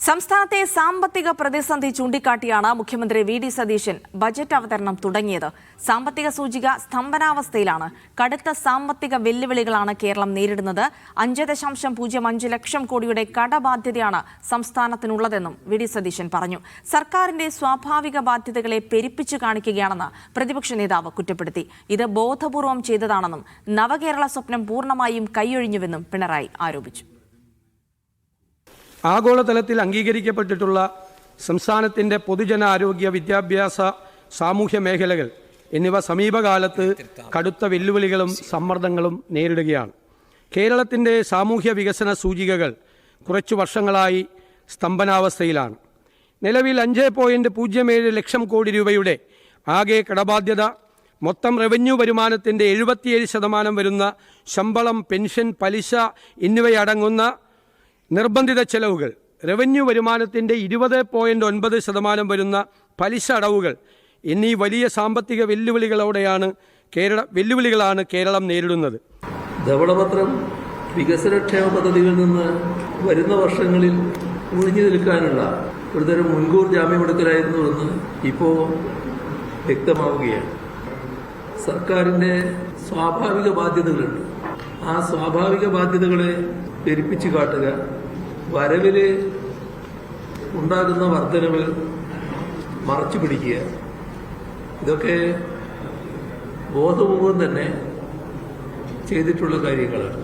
സംസ്ഥാനത്തെ സാമ്പത്തിക പ്രതിസന്ധി ചൂണ്ടിക്കാട്ടിയാണ് മുഖ്യമന്ത്രി വി.ഡി. സതീശൻ ബജറ്റ് അവതരണം തുടങ്ങിയത്. സാമ്പത്തിക സൂചിക സ്തംഭനാവസ്ഥയിലാണ്. കടുത്ത സാമ്പത്തിക വെല്ലുവിളികളാണ് കേരളം നേരിടുന്നത്. 5.05 ലക്ഷം കോടിയുടെ കടബാധ്യതയാണ് സംസ്ഥാനത്തിനുള്ളതെന്നും വി.ഡി. സതീശൻ പറഞ്ഞു. സർക്കാരിന്റെ സ്വാഭാവിക ബാധ്യതകളെ പെരുപ്പിച്ചു കാണിക്കുകയാണെന്ന് പ്രതിപക്ഷ നേതാവ് കുറ്റപ്പെടുത്തി. ഇത് ബോധപൂർവം ചെയ്തതാണെന്നും നവകേരള സ്വപ്നം പൂർണ്ണമായും കൈയൊഴിഞ്ഞുവെന്നും പിണറായി ആരോപിച്ചു. ആഗോളതലത്തിൽ അംഗീകരിക്കപ്പെട്ടിട്ടുള്ള സംസ്ഥാനത്തിൻ്റെ പൊതുജനാരോഗ്യ, വിദ്യാഭ്യാസ, സാമൂഹ്യ മേഖലകൾ എന്നിവ സമീപകാലത്ത് കടുത്ത വെല്ലുവിളികളും സമ്മർദ്ദങ്ങളും നേരിടുകയാണ്. കേരളത്തിൻ്റെ സാമൂഹ്യ വികസന സൂചികകൾ കുറച്ചു വർഷങ്ങളായി സ്തംഭനാവസ്ഥയിലാണ്. നിലവിൽ 5.07 ലക്ഷം കോടി രൂപയുടെ ആകെ കടബാധ്യത, മൊത്തം റവന്യൂ വരുമാനത്തിൻ്റെ 77% വരുന്ന ശമ്പളം, പെൻഷൻ, പലിശ എന്നിവയടങ്ങുന്ന നിർബന്ധിത ചെലവുകൾ, റവന്യൂ വരുമാനത്തിൻ്റെ 20.9% വരുന്ന പലിശ അടവുകൾ എന്നീ വലിയ സാമ്പത്തിക വെല്ലുവിളികളാണ് കേരളം നേരിടുന്നത്. ധവളപത്രം വികസനക്ഷേമ പദ്ധതികളിൽ നിന്ന് വരുന്ന വർഷങ്ങളിൽ ഒഴിഞ്ഞു നിൽക്കാനുള്ള ഒരുതരം മുൻകൂർ ജാമ്യമെടുക്കലായിരുന്നുവെന്ന് ഇപ്പോൾ വ്യക്തമാവുകയാണ്. സർക്കാരിൻ്റെ സ്വാഭാവിക ബാധ്യതകളുണ്ട്. ആ സ്വാഭാവിക ബാധ്യതകളെ പെരുപ്പിച്ചു കാട്ടുക, വരവിൽ ഉണ്ടാകുന്ന വർധനവ് മറച്ചു പിടിക്കുക, ഇതൊക്കെ ബോധപൂർവം തന്നെ ചെയ്തിട്ടുള്ള കാര്യങ്ങളാണ്.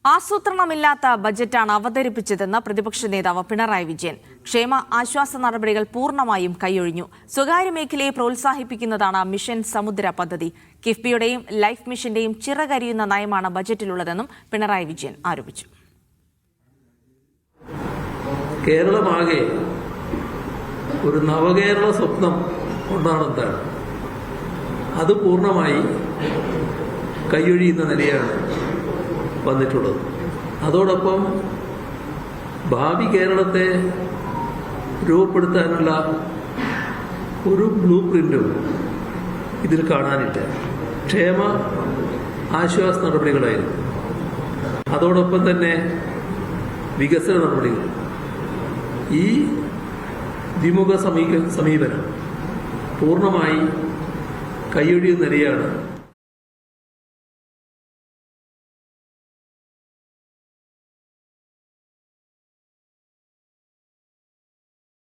ആസൂത്രണമില്ലാത്ത ബജറ്റാണ് അവതരിപ്പിച്ചതെന്ന് പ്രതിപക്ഷ നേതാവ് പിണറായി വിജയൻ. ക്ഷേമ ആശ്വാസ നടപടികൾ പൂർണ്ണമായും കൈയൊഴിഞ്ഞു. സ്വകാര്യ മേഖലയെ പ്രോത്സാഹിപ്പിക്കുന്നതാണ് മിഷൻ സമുദ്ര പദ്ധതി. കിഫ്ബിയുടെയും ലൈഫ് മിഷന്റെയും ചിറകരിയുന്ന നയമാണ് ബജറ്റിലുള്ളതെന്നും പിണറായി വിജയൻ ആരോപിച്ചു. കേരളമാകെ ഒരു നവകേരള സ്വപ്നം കൊണ്ടാണെന്താണ്, അത് പൂർണ്ണമായി കൈയൊഴിയുന്ന നിലയാണ് വന്നിട്ടുള്ളത്. അതോടൊപ്പം ഭാവി കേരളത്തെ രൂപപ്പെടുത്താനുള്ള ഒരു ബ്ലൂ പ്രിന്റും ഇതിൽ കാണാനില്ല. ക്ഷേമ ആശ്വാസ നടപടികളായിരുന്നു. അതോടൊപ്പം തന്നെ വികസന നടപടികൾ. ഈ ദ്വിമുഖ സമീപനം പൂർണ്ണമായി കൈയൊഴിയുന്ന നിലയാണ്